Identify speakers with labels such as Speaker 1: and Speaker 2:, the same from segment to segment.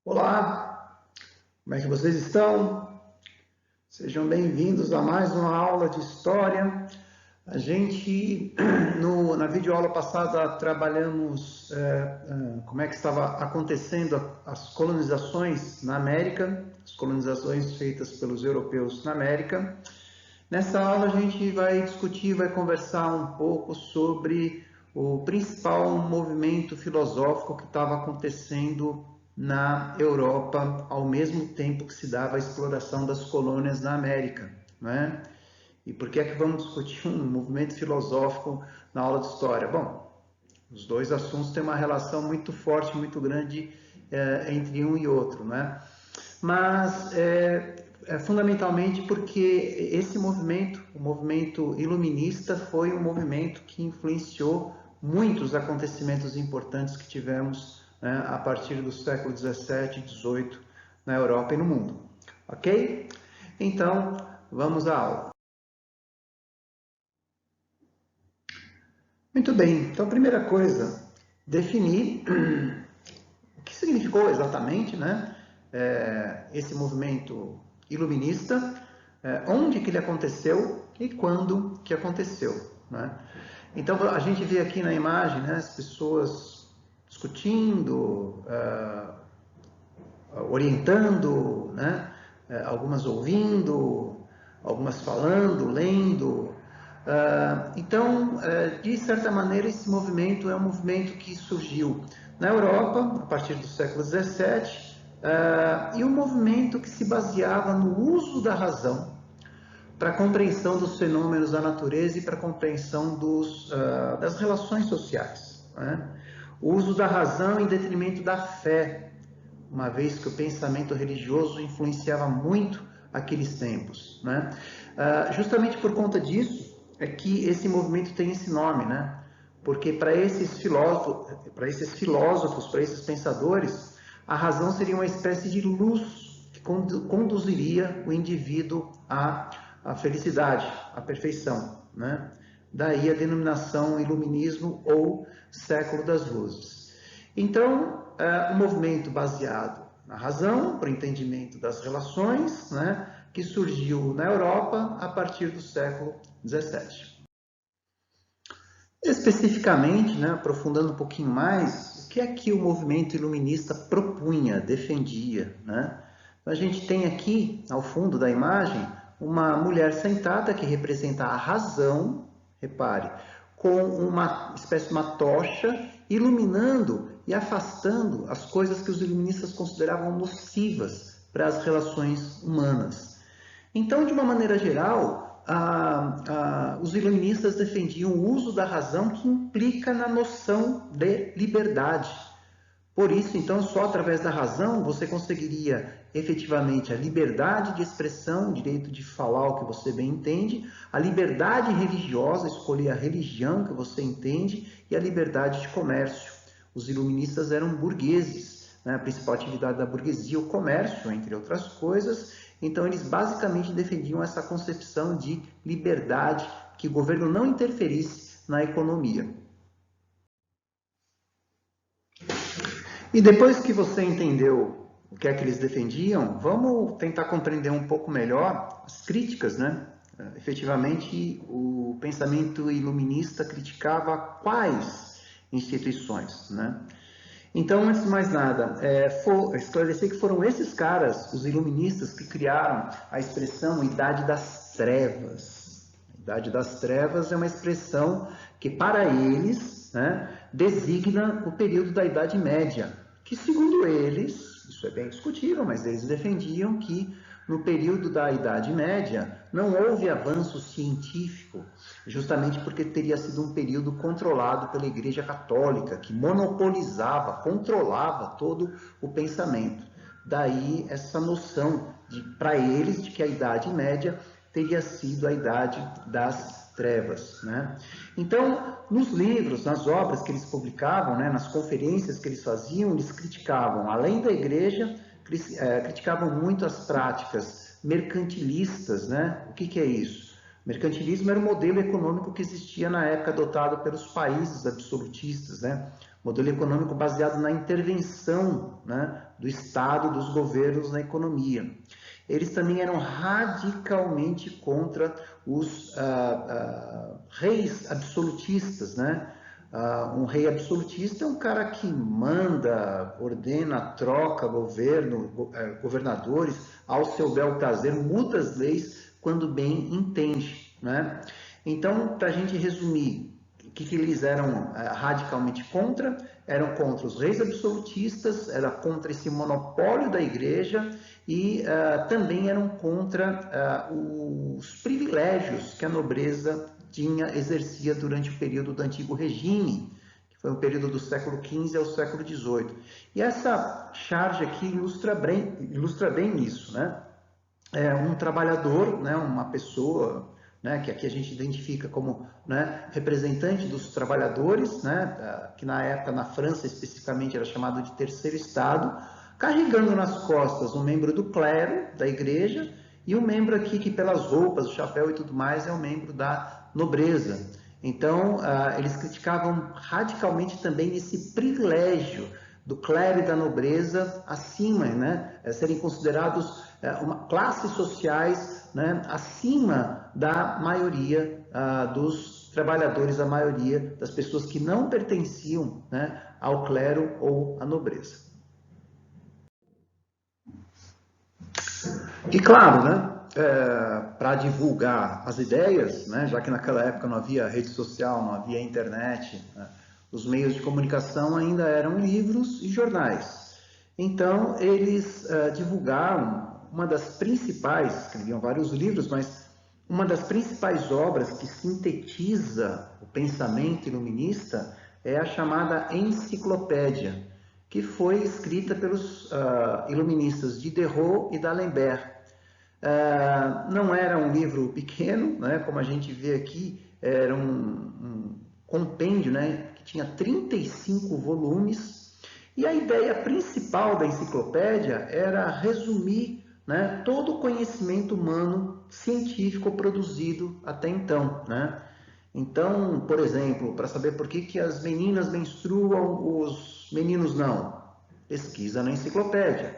Speaker 1: Olá, como é que vocês estão? Sejam bem-vindos a mais uma aula de história. A gente, na videoaula passada, trabalhamos como é que estava acontecendo as colonizações na América, as colonizações feitas pelos europeus na América. Nessa aula a gente vai discutir, vai conversar um pouco sobre o principal movimento filosófico que estava acontecendo na Europa ao mesmo tempo que se dava a exploração das colônias na América, né? E por que é que vamos discutir um movimento filosófico na aula de história? Bom, os dois assuntos têm uma relação muito forte, muito grande entre um e outro, né? Mas fundamentalmente porque esse movimento, o movimento iluminista, foi um movimento que influenciou muitos acontecimentos importantes que tivemos, né, a partir do século 17 e 18 na Europa e no mundo. Ok? Então, vamos à aula. Muito bem, então a primeira coisa, definir o que significou exatamente, né, esse movimento iluminista, onde que ele aconteceu e quando que aconteceu, né? Então a gente vê aqui na imagem, né, as pessoas discutindo, orientando, né, algumas ouvindo, algumas falando, lendo. Então, de certa maneira, esse movimento é um movimento que surgiu na Europa, a partir do século XVII, e um movimento que se baseava no uso da razão para a compreensão dos fenômenos da natureza e para a compreensão das relações sociais, né? O uso da razão em detrimento da fé, uma vez que o pensamento religioso influenciava muito aqueles tempos, né? Justamente por conta disso é que esse movimento tem esse nome, né? Porque para esses filósofos, para esses pensadores, a razão seria uma espécie de luz que conduziria o indivíduo à felicidade, à perfeição, né? Daí a denominação iluminismo ou século das luzes. Então, um movimento baseado na razão, para o entendimento das relações, né, que surgiu na Europa a partir do século XVII. Especificamente, né, aprofundando um pouquinho mais, o que é que o movimento iluminista propunha, defendia, né? Então, a gente tem aqui, ao fundo da imagem, uma mulher sentada que representa a razão, repare, com uma espécie de uma tocha, iluminando e afastando as coisas que os iluministas consideravam nocivas para as relações humanas. Então, de uma maneira geral, os iluministas defendiam o uso da razão que implica na noção de liberdade. Por isso, então, só através da razão você conseguiria efetivamente a liberdade de expressão, o direito de falar o que você bem entende, a liberdade religiosa, escolher a religião que você entende e a liberdade de comércio. Os iluministas eram burgueses, né? A principal atividade da burguesia, o comércio, entre outras coisas. Então, eles basicamente defendiam essa concepção de liberdade, que o governo não interferisse na economia. E depois que você entendeu o que é que eles defendiam, vamos tentar compreender um pouco melhor as críticas, né? Efetivamente, o pensamento iluminista criticava quais instituições, né? Então, antes de mais nada, esclarecer que foram esses caras, os iluministas, que criaram a expressão Idade das Trevas. A Idade das Trevas é uma expressão que, para eles, né, designa o período da Idade Média, que, segundo eles, isso é bem discutível, mas eles defendiam que no período da Idade Média não houve avanço científico, justamente porque teria sido um período controlado pela Igreja Católica, que monopolizava, controlava todo o pensamento. Daí essa noção, para eles, de que a Idade Média teria sido a Idade das Trevas, né? Então, nos livros, nas obras que eles publicavam, né, nas conferências que eles faziam, eles criticavam, além da Igreja, criticavam muito as práticas mercantilistas, né? O que é isso? O mercantilismo era o modelo econômico que existia na época adotado pelos países absolutistas, né? Modelo econômico baseado na intervenção, né, do Estado, dos governos na economia. Eles também eram radicalmente contra os reis absolutistas, né? Um rei absolutista é um cara que manda, ordena, troca governadores ao seu bel prazer, muda as leis quando bem entende, né? Então, para a gente resumir, o que eles eram radicalmente contra? Eram contra os reis absolutistas, era contra esse monopólio da igreja e também eram contra os privilégios que a nobreza exercia durante o período do Antigo Regime, que foi um período do século XV ao século XVIII. E essa charge aqui ilustra bem isso, né? Um trabalhador, né, uma pessoa, né, que aqui a gente identifica como, né, representante dos trabalhadores, né, que na época na França especificamente era chamado de terceiro estado, carregando nas costas um membro do clero da igreja e um membro aqui que pelas roupas, o chapéu e tudo mais é um membro da nobreza. Então eles criticavam radicalmente também esse privilégio do clero e da nobreza acima, né, serem considerados classes sociais, né, acima da maioria dos trabalhadores, a maioria das pessoas que não pertenciam, né, ao clero ou à nobreza. E claro, né, para divulgar as ideias, né, já que naquela época não havia rede social, não havia internet, né, os meios de comunicação ainda eram livros e jornais. Então, eles divulgaram uma das principais, escreviam vários livros, mas uma das principais obras que sintetiza o pensamento iluminista é a chamada Enciclopédia, que foi escrita pelos iluministas Diderot e d'Alembert. Não era um livro pequeno, né, como a gente vê aqui, era um compêndio, né, que tinha 35 volumes, e a ideia principal da enciclopédia era resumir, né, todo o conhecimento humano científico produzido até então, né? Então, por exemplo, para saber por que as meninas menstruam, os meninos não, pesquisa na enciclopédia.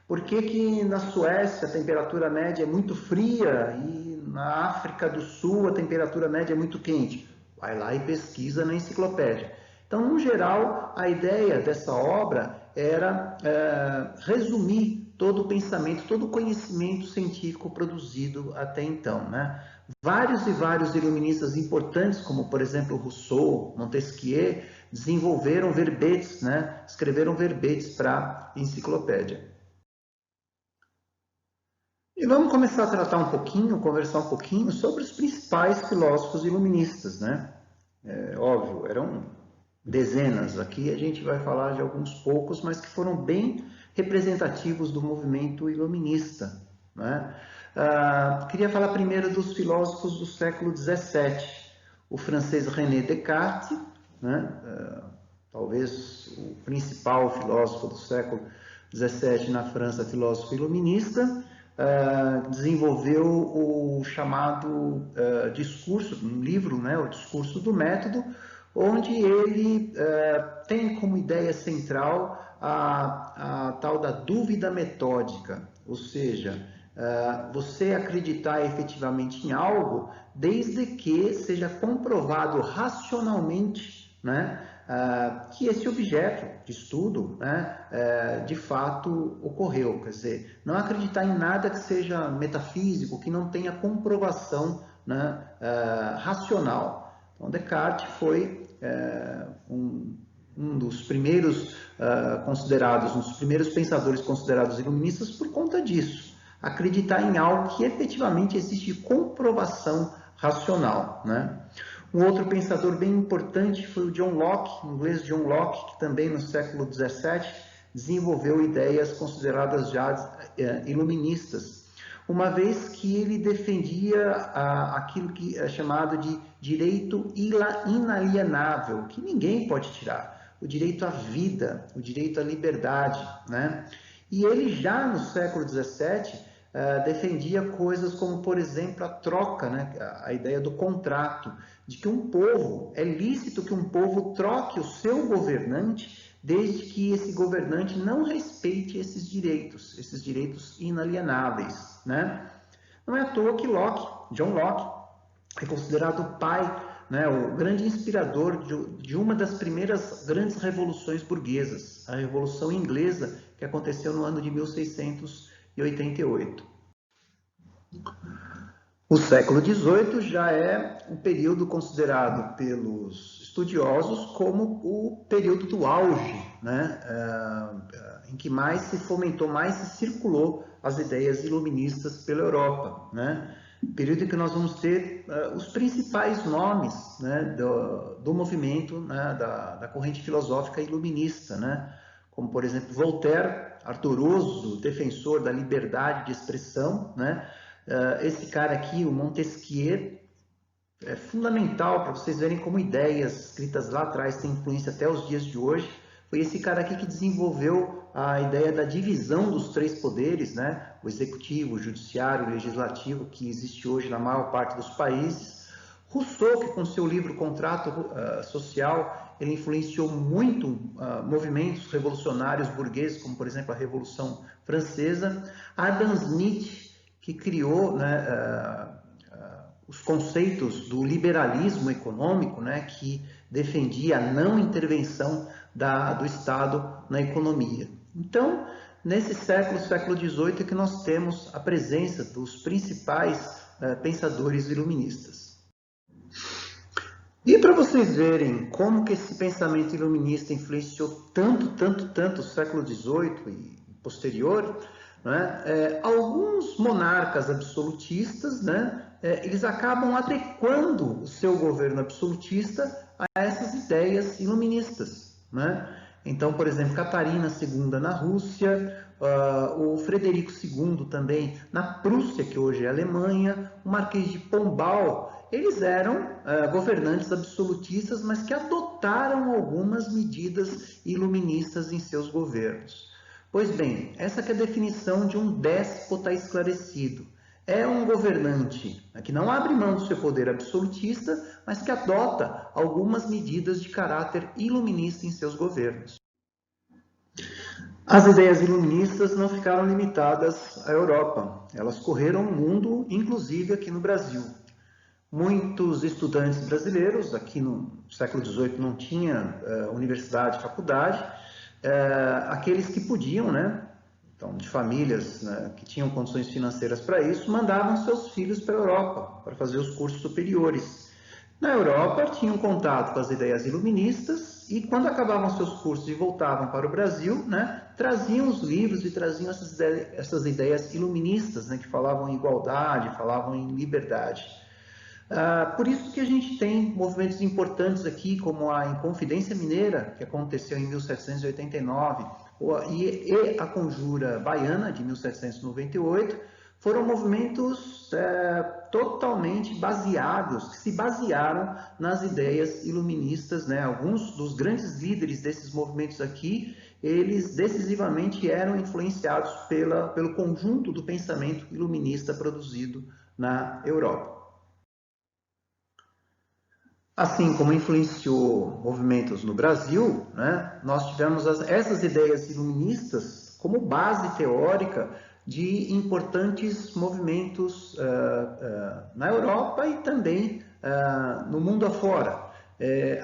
Speaker 1: Por que na Suécia a temperatura média é muito fria e na África do Sul a temperatura média é muito quente? Vai lá e pesquisa na enciclopédia. Então, no geral, a ideia dessa obra era resumir todo o pensamento, todo o conhecimento científico produzido até então, né? Vários e vários iluministas importantes, como por exemplo Rousseau, Montesquieu, desenvolveram verbetes, né? Escreveram verbetes para a enciclopédia. E vamos começar a tratar um pouquinho, conversar um pouquinho sobre os principais filósofos iluministas, né? Óbvio, eram dezenas. Aqui a gente vai falar de alguns poucos, mas que foram bem representativos do movimento iluminista, né? Queria falar primeiro dos filósofos do século XVII. O francês René Descartes, né? Talvez o principal filósofo do século XVII na França, filósofo iluminista, desenvolveu o chamado discurso, um livro, né, o Discurso do Método, onde ele tem como ideia central a tal da dúvida metódica, ou seja, você acreditar efetivamente em algo desde que seja comprovado racionalmente, né, que esse objeto de estudo, né, de fato ocorreu. Quer dizer, não acreditar em nada que seja metafísico, que não tenha comprovação, né, racional. Então, Descartes foi um dos primeiros considerados, um dos primeiros pensadores considerados iluministas por conta disso. Acreditar em algo que efetivamente existe comprovação racional, né? Um outro pensador bem importante foi o John Locke, o inglês John Locke, que também no século XVII desenvolveu ideias consideradas já iluministas, uma vez que ele defendia aquilo que é chamado de direito inalienável, que ninguém pode tirar, o direito à vida, o direito à liberdade, né? E ele já no século XVII defendia coisas como, por exemplo, a troca, né? A ideia do contrato, de que um povo, é lícito que um povo troque o seu governante, desde que esse governante não respeite esses direitos inalienáveis, né? Não é à toa que John Locke, é considerado o pai, né, o grande inspirador de uma das primeiras grandes revoluções burguesas, a Revolução Inglesa, que aconteceu no ano de 1688. O século XVIII já é um período considerado pelos estudiosos como o período do auge, né, em que mais se fomentou, mais se circulou as ideias iluministas pela Europa, né? Período em que nós vamos ter os principais nomes, né, do movimento, né, da corrente filosófica iluminista, né? Como, por exemplo, Voltaire, ardoroso defensor da liberdade de expressão, né? Esse cara aqui, o Montesquieu, é fundamental para vocês verem como ideias escritas lá atrás têm influência até os dias de hoje. Foi esse cara aqui que desenvolveu a ideia da divisão dos três poderes, né? O executivo, o judiciário, o legislativo, que existe hoje na maior parte dos países. Rousseau, que com seu livro Contrato Social, ele influenciou muito movimentos revolucionários burgueses, como por exemplo a Revolução Francesa. Adam Smith, que criou, né, os conceitos do liberalismo econômico, né, que defendia a não intervenção do Estado na economia. Então, nesse século XVIII, é que nós temos a presença dos principais pensadores iluministas. E para vocês verem como que esse pensamento iluminista influenciou tanto o século XVIII e posterior, né, alguns monarcas absolutistas, né, eles acabam adequando o seu governo absolutista a essas ideias iluministas, né? Então, por exemplo, Catarina II na Rússia, o Frederico II também na Prússia, que hoje é a Alemanha, o Marquês de Pombal, eles eram governantes absolutistas, mas que adotaram algumas medidas iluministas em seus governos. Pois bem, essa que é a definição de um déspota esclarecido. É um governante que não abre mão do seu poder absolutista, mas que adota algumas medidas de caráter iluminista em seus governos. As ideias iluministas não ficaram limitadas à Europa, elas correram o mundo, inclusive aqui no Brasil. Muitos estudantes brasileiros, aqui no século XVIII não tinha universidade, faculdade, aqueles que podiam, né, então, de famílias, né, que tinham condições financeiras para isso, mandavam seus filhos para a Europa para fazer os cursos superiores. Na Europa, tinham contato com as ideias iluministas e, quando acabavam seus cursos e voltavam para o Brasil, né, traziam os livros e traziam essas ideias iluministas, né, que falavam em igualdade, falavam em liberdade. Por isso que a gente tem movimentos importantes aqui, como a Inconfidência Mineira, que aconteceu em 1789, e a Conjura Baiana, de 1798, foram movimentos totalmente baseados, que se basearam nas ideias iluministas, né? Alguns dos grandes líderes desses movimentos aqui, eles decisivamente eram influenciados pelo conjunto do pensamento iluminista produzido na Europa. Assim como influenciou movimentos no Brasil, né, nós tivemos essas ideias iluministas como base teórica de importantes movimentos na Europa e também no mundo afora.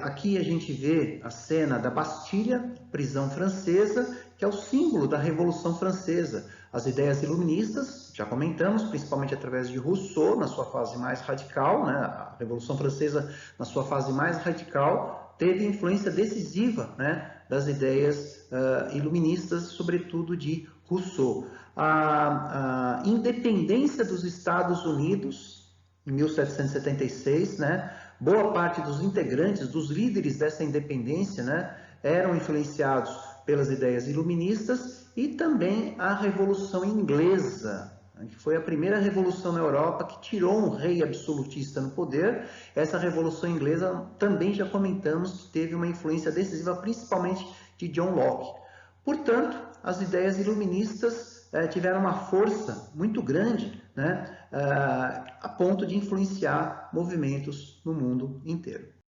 Speaker 1: Aqui a gente vê a cena da Bastilha, prisão francesa, que é o símbolo da Revolução Francesa. As ideias iluministas, já comentamos, principalmente através de Rousseau, na sua fase mais radical, né? A Revolução Francesa, na sua fase mais radical, teve influência decisiva, né, das ideias iluministas, sobretudo de Rousseau. A independência dos Estados Unidos, em 1776, né, boa parte dos integrantes, dos líderes dessa independência, né, eram influenciados pelas ideias iluministas, e também a Revolução Inglesa, que foi a primeira revolução na Europa que tirou um rei absolutista no poder. Essa Revolução Inglesa também já comentamos que teve uma influência decisiva, principalmente de John Locke. Portanto, as ideias iluministas tiveram uma força muito grande, né, a ponto de influenciar movimentos no mundo inteiro.